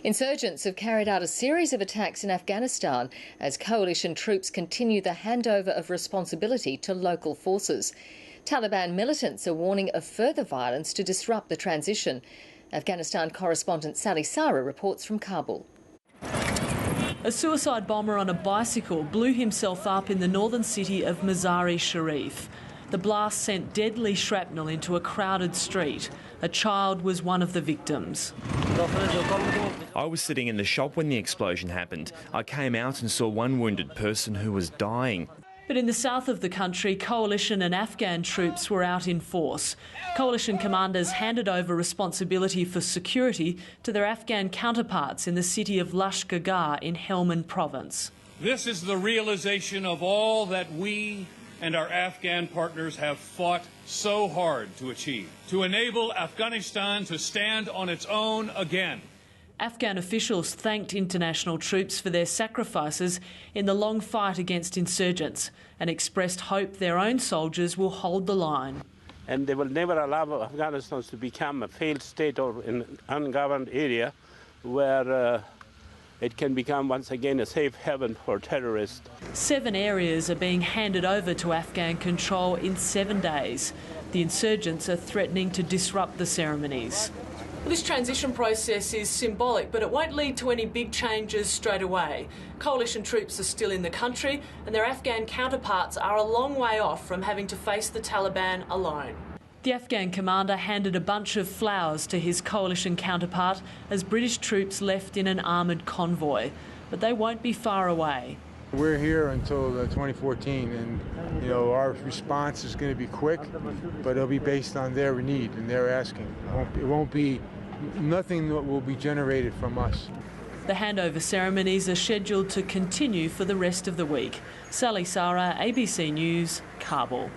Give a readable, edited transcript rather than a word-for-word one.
Insurgents have carried out a series of attacks in Afghanistan as coalition troops continue the handover of responsibility to local forces. Taliban militants are warning of further violence to disrupt the transition. Afghanistan correspondent Sally Sara reports from Kabul. A suicide bomber on a bicycle blew himself up in the northern city of Mazar-e-Sharif. The blast sent deadly shrapnel into a crowded street. A child was one of the victims. I was sitting in the shop when the explosion happened. I came out and saw one wounded person who was dying. But in the south of the country, coalition and Afghan troops were out in force. Coalition commanders handed over responsibility for security to their Afghan counterparts in the city of Lashkargah in Helmand province. This is the realization of all that we and our Afghan partners have fought so hard to achieve, to enable Afghanistan to stand on its own again. Afghan officials thanked international troops for their sacrifices in the long fight against insurgents and expressed hope their own soldiers will hold the line. And they will never allow Afghanistan to become a failed state or an ungoverned area where it can become once again a safe haven for terrorists. 7 areas are being handed over to Afghan control in 7 days. The insurgents are threatening to disrupt the ceremonies. This transition process is symbolic, but it won't lead to any big changes straight away. Coalition troops are still in the country, and their Afghan counterparts are a long way off from having to face the Taliban alone. The Afghan commander handed a bunch of flowers to his coalition counterpart as British troops left in an armoured convoy, but they won't be far away. We're here until 2014, and our response is going to be quick, but it'll be based on their need and their asking. It won't be nothing that will be generated from us. The handover ceremonies are scheduled to continue for the rest of the week. Sally Sara, ABC News, Kabul.